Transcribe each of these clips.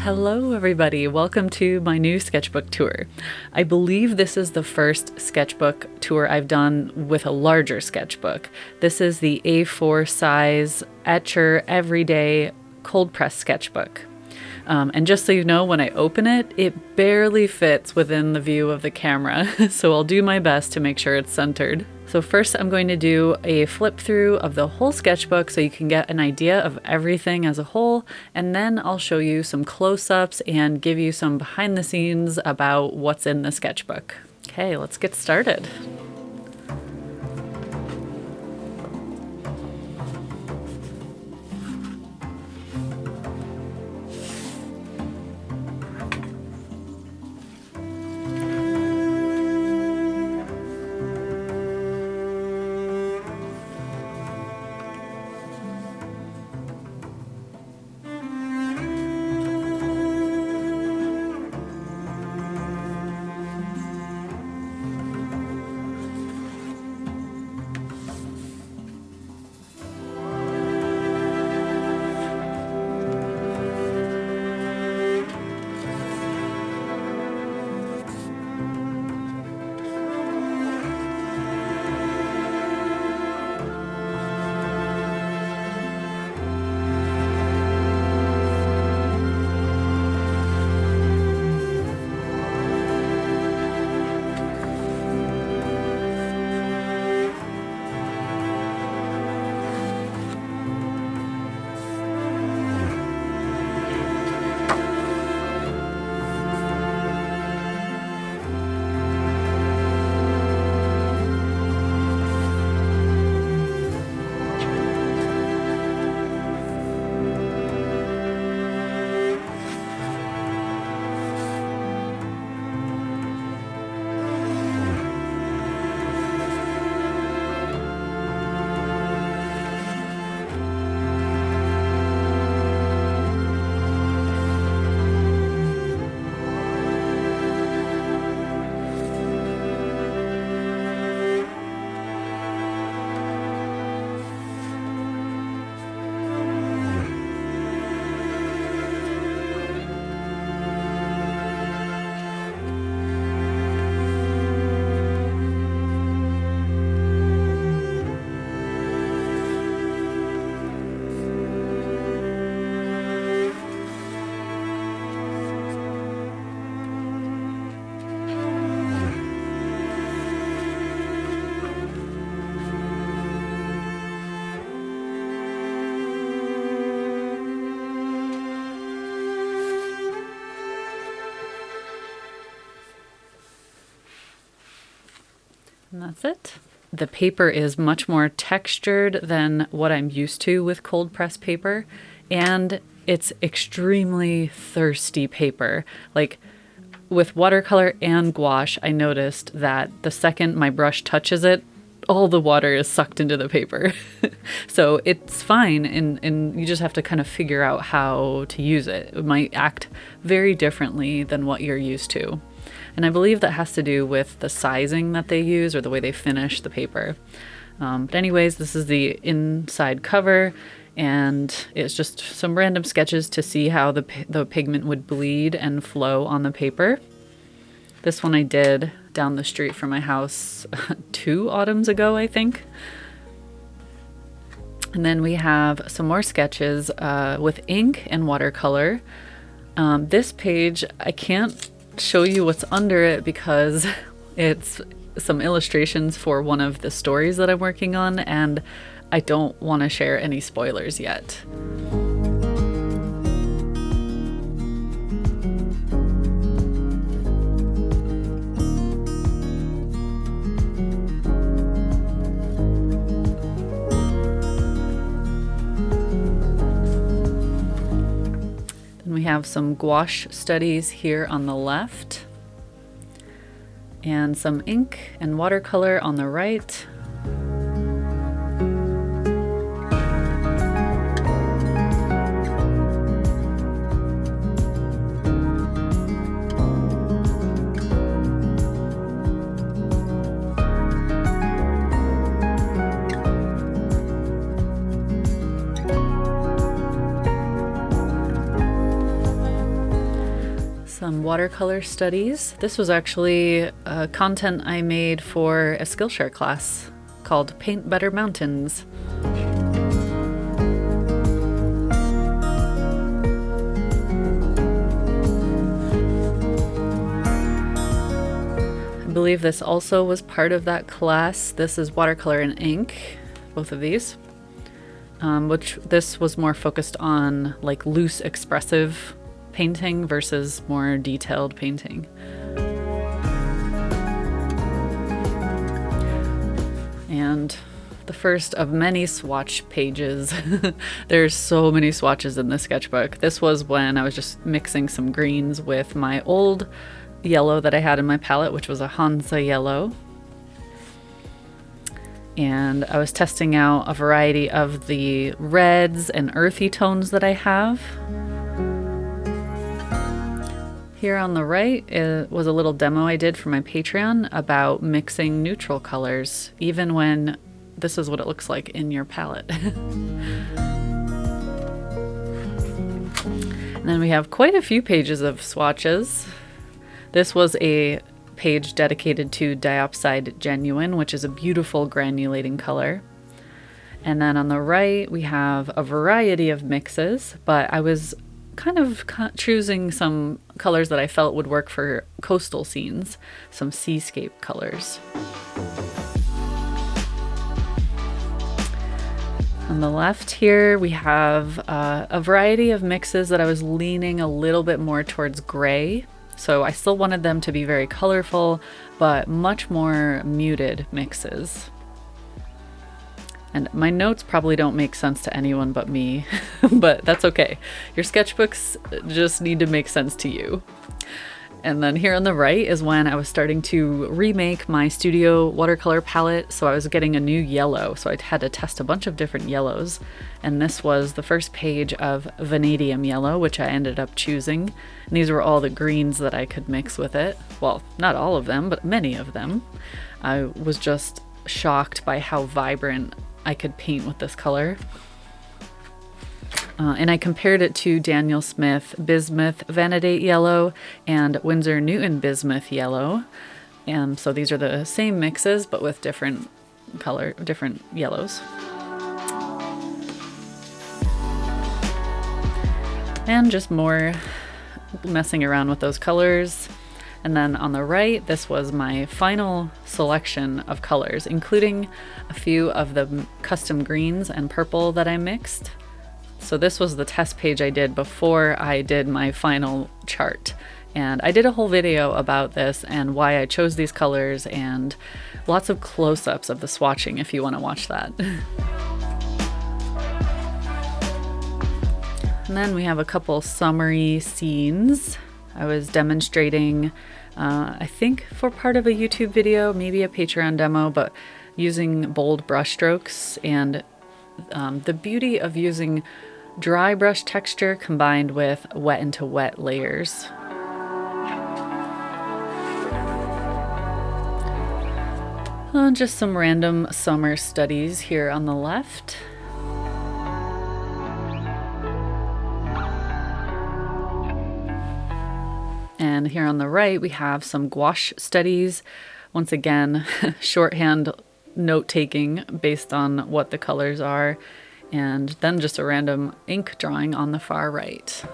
Hello everybody, welcome to my new sketchbook tour. I believe this is the first sketchbook tour I've done with a larger sketchbook. This is the A4 size Etchr Everyday cold press sketchbook. And just so you know, when I open it, it barely fits within the view of the camera, so I'll do my best to make sure it's centered. So first I'm going to do a flip through of the whole sketchbook so you can get an idea of everything as a whole, and then I'll show you some close-ups and give you some behind the scenes about what's in the sketchbook. Okay, let's get started. And that's it. The paper is much more textured than what I'm used to with cold press paper, and it's extremely thirsty paper. Like with watercolor and gouache, I noticed that the second my brush touches it, all the water is sucked into the paper. So it's fine, and you just have to kind of figure out how to use it. It might act very differently than what you're used to. And I believe that has to do with the sizing that they use or the way they finish the paper. But anyways, this is the inside cover, and it's just some random sketches to see how the pigment would bleed and flow on the paper. This one I did down the street from my house 2 autumns ago, I think. And then we have some more sketches with ink and watercolor. This page, I can't show you what's under it because it's some illustrations for one of the stories that I'm working on, and I don't want to share any spoilers yet. We have some gouache studies here on the left, and some ink and watercolor on the right. watercolor studies. This was actually content I made for a Skillshare class called Paint Better Mountains. I believe this also was part of that class. This is watercolor and ink, both of these, which this was more focused on like loose expressive painting versus more detailed painting. And the first of many swatch pages. There's so many swatches in the sketchbook. This was when I was just mixing some greens with my old yellow that I had in my palette, which was a Hansa yellow. And I was testing out a variety of the reds and earthy tones that I have. Here on the right was a little demo I did for my Patreon about mixing neutral colors, even when this is what it looks like in your palette. And then we have quite a few pages of swatches. This was a page dedicated to Diopside Genuine, which is a beautiful granulating color. And then on the right, we have a variety of mixes, but I was kind of choosing some colors that I felt would work for coastal scenes, some seascape colors. On the left here, we have a variety of mixes that I was leaning a little bit more towards gray. So I still wanted them to be very colorful, but much more muted mixes. And my notes probably don't make sense to anyone but me, but that's okay. Your sketchbooks just need to make sense to you. And then here on the right is when I was starting to remake my studio watercolor palette. So I was getting a new yellow. So I had to test a bunch of different yellows. And this was the first page of vanadium yellow, which I ended up choosing. And these were all the greens that I could mix with it. Well, not all of them, but many of them. I was just shocked by how vibrant I could paint with this color. And I compared it to Daniel Smith Bismuth Vanadate Yellow and Winsor Newton Bismuth Yellow. And so these are the same mixes, but with different yellows. And just more messing around with those colors. And then on the right, this was my final selection of colors, including a few of the custom greens and purple that I mixed. So this was the test page I did before I did my final chart. And I did a whole video about this and why I chose these colors, and lots of close-ups of the swatching if you want to watch that. And then we have a couple summary scenes. I was demonstrating, I think for part of a YouTube video, maybe a Patreon demo, but using bold brush strokes and the beauty of using dry brush texture combined with wet into wet layers. Just some random summer studies here on the left. And here on the right, we have some gouache studies. Once again, shorthand note-taking based on what the colors are, and then just a random ink drawing on the far right.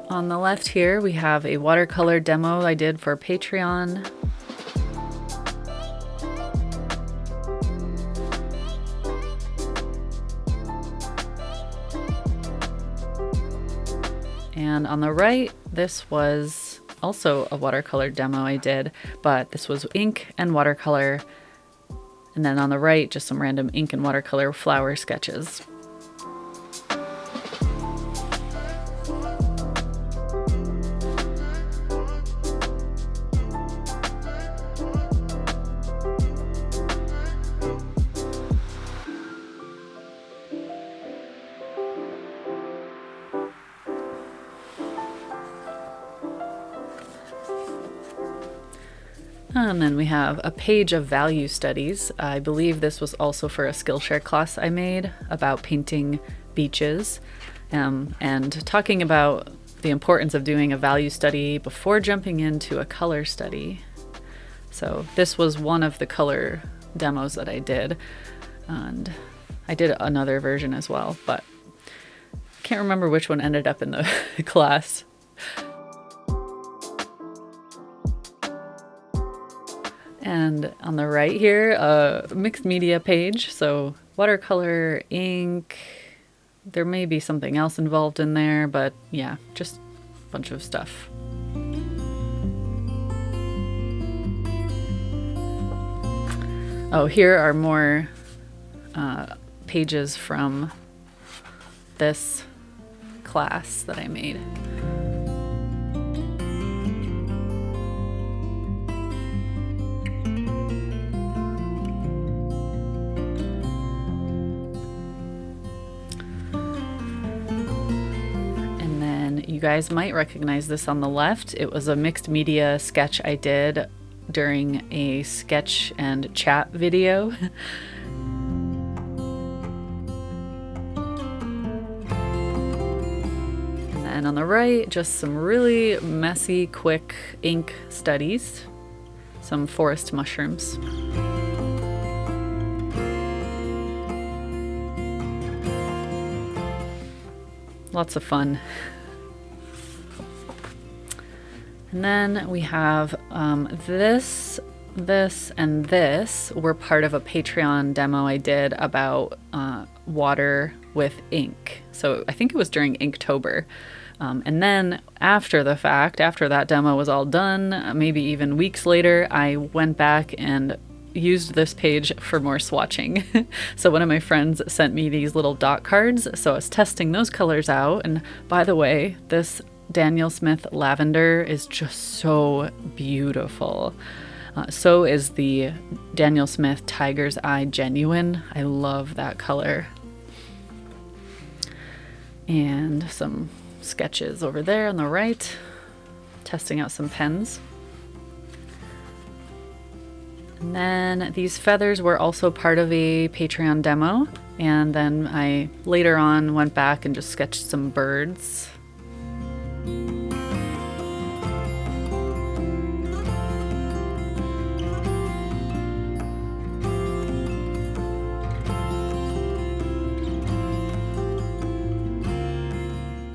On the left here, we have a watercolor demo I did for Patreon. And on the right, this was also a watercolor demo I did, but this was ink and watercolor. And then on the right, just some random ink and watercolor flower sketches. And then we have a page of value studies. I believe this was also for a Skillshare class I made about painting beaches, and talking about the importance of doing a value study before jumping into a color study. So this was one of the color demos that I did, and I did another version as well, but I can't remember which one ended up in the class. And on the right here, a mixed media page. So watercolor, ink, there may be something else involved in there, but yeah, just a bunch of stuff. Oh, here are more pages from this class that I made. You guys might recognize this on the left. It was a mixed media sketch I did during a sketch and chat video. And on the right, just some really messy, quick ink studies. Some forest mushrooms. Lots of fun. And then we have this, and this were part of a Patreon demo I did about water with ink. So I think it was during Inktober. And then after the fact, after that demo was all done, maybe even weeks later, I went back and used this page for more swatching. So one of my friends sent me these little dot cards. So I was testing those colors out. And by the way, this Daniel Smith lavender is just so beautiful. So is the Daniel Smith Tiger's Eye Genuine. I love that color. And some sketches over there on the right, testing out some pens. And then these feathers were also part of a Patreon demo. And then I later on went back and just sketched some birds.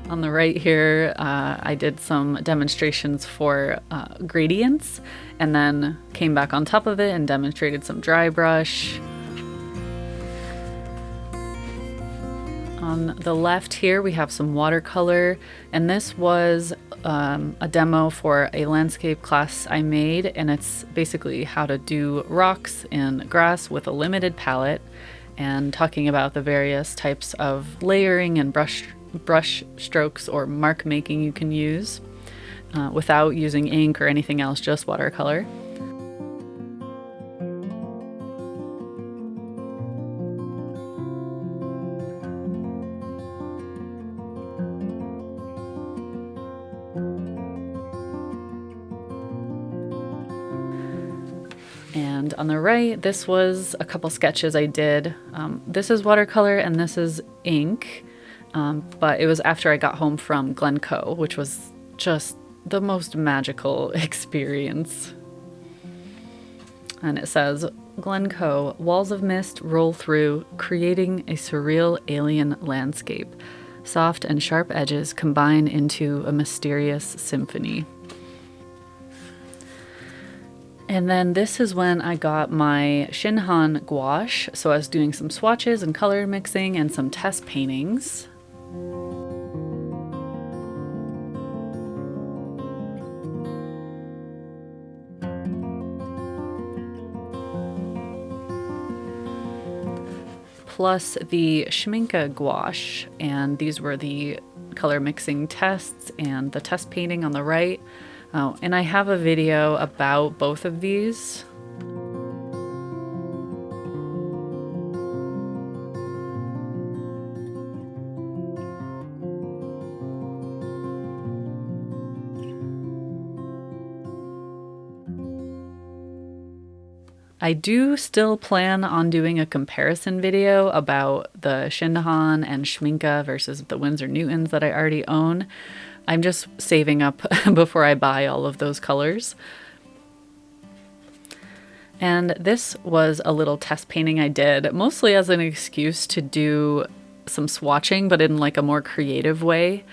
On the right here, I did some demonstrations for gradients, and then came back on top of it and demonstrated some dry brush. On the left here, we have some watercolor, and this was a demo for a landscape class I made, and it's basically how to do rocks and grass with a limited palette, and talking about the various types of layering and brush strokes or mark making you can use without using ink or anything else, just watercolor. And on the right, this was a couple sketches I did. This is watercolor and this is ink. But it was after I got home from Glencoe, which was just the most magical experience. And it says, Glencoe, walls of mist roll through, creating a surreal alien landscape. Soft and sharp edges combine into a mysterious symphony. And then this is when I got my Shinhan gouache. So I was doing some swatches and color mixing and some test paintings. Plus the schmincke gouache, and these were the color mixing tests and the test painting on the right. Oh, and I have a video about both of these. I do still plan on doing a comparison video about the Shinhan and schmincke versus the Winsor Newtons that I already own. I'm just saving up before I buy all of those colors. And this was a little test painting I did, mostly as an excuse to do some swatching, but in like a more creative way.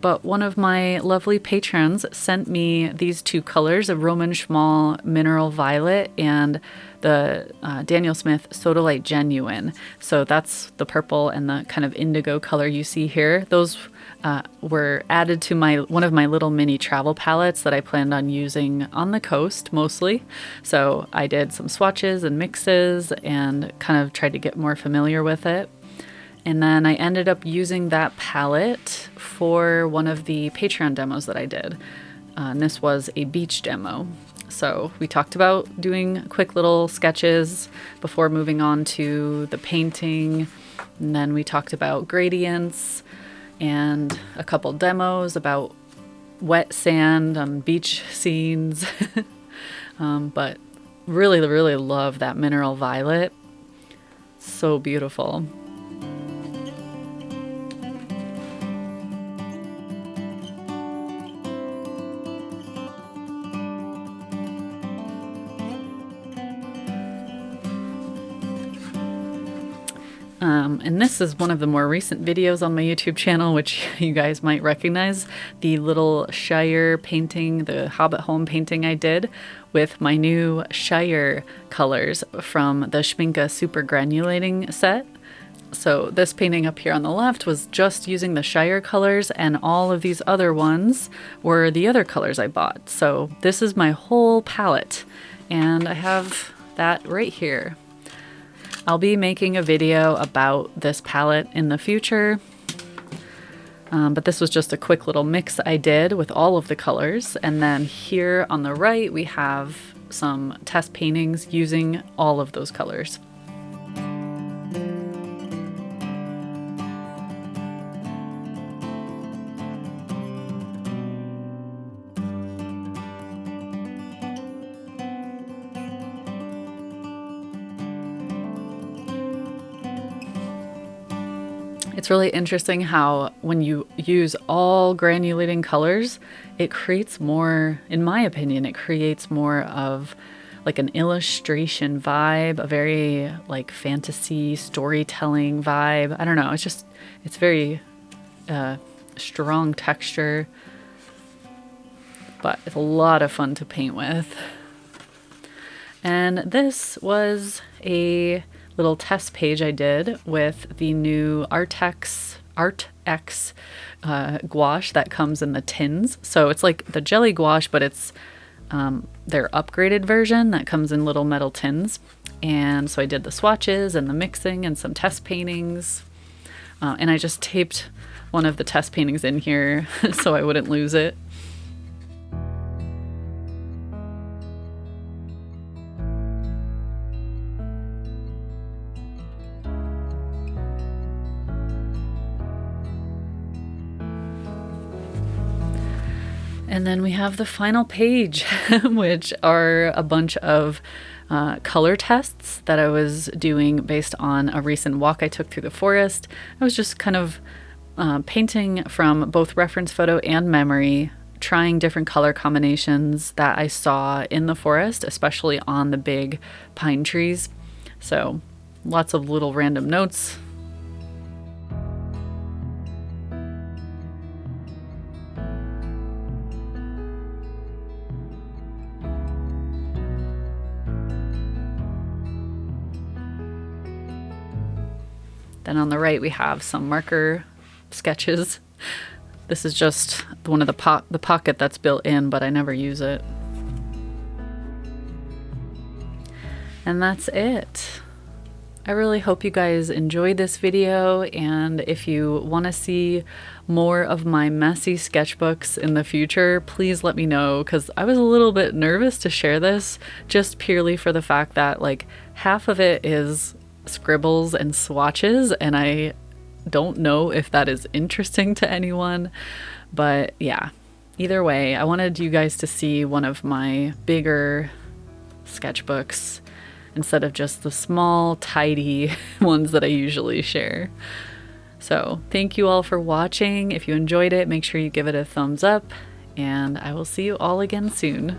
But one of my lovely patrons sent me these two colors, a Roman Schmal Mineral Violet and the Daniel Smith Sodalite Genuine. So that's the purple and the kind of indigo color you see here. Those were added to one of my little mini travel palettes that I planned on using on the coast mostly. So I did some swatches and mixes and kind of tried to get more familiar with it. And then I ended up using that palette for one of the Patreon demos that I did. And this was a beach demo. So we talked about doing quick little sketches before moving on to the painting. And then we talked about gradients and a couple demos about wet sand on beach scenes. But really, really love that mineral violet. So beautiful. And this is one of the more recent videos on my YouTube channel, which you guys might recognize, the little Shire painting, the Hobbit home painting I did with my new Shire colors from the schmincke super granulating set. So this painting up here on the left was just using the Shire colors, and all of these other ones were the other colors I bought. So this is my whole palette, and I have that right here. I'll be making a video about this palette in the future, but this was just a quick little mix I did with all of the colors. And then here on the right, we have some test paintings using all of those colors. It's really interesting how when you use all granulating colors, it creates more, in my opinion, it creates more of like an illustration vibe, a very like fantasy storytelling vibe. I don't know, it's very strong texture, but it's a lot of fun to paint with. And this was a little test page I did with the new Arrtx gouache that comes in the tins. So it's like the jelly gouache, but it's their upgraded version that comes in little metal tins. And so I did the swatches and the mixing and some test paintings. And I just taped one of the test paintings in here so I wouldn't lose it. And then we have the final page, which are a bunch of color tests that I was doing based on a recent walk I took through the forest. I was just kind of painting from both reference photo and memory, trying different color combinations that I saw in the forest, especially on the big pine trees. So lots of little random notes. Then on the right, we have some marker sketches. This is just one of the pocket that's built in, but I never use it. And that's it. I really hope you guys enjoyed this video, and if you want to see more of my messy sketchbooks in the future, please let me know, because I was a little bit nervous to share this just purely for the fact that like half of it is scribbles and swatches, and I don't know if that is interesting to anyone, but yeah, either way, I wanted you guys to see one of my bigger sketchbooks instead of just the small, tidy ones that I usually share. So thank you all for watching. If you enjoyed it, make sure you give it a thumbs up, and I will see you all again soon.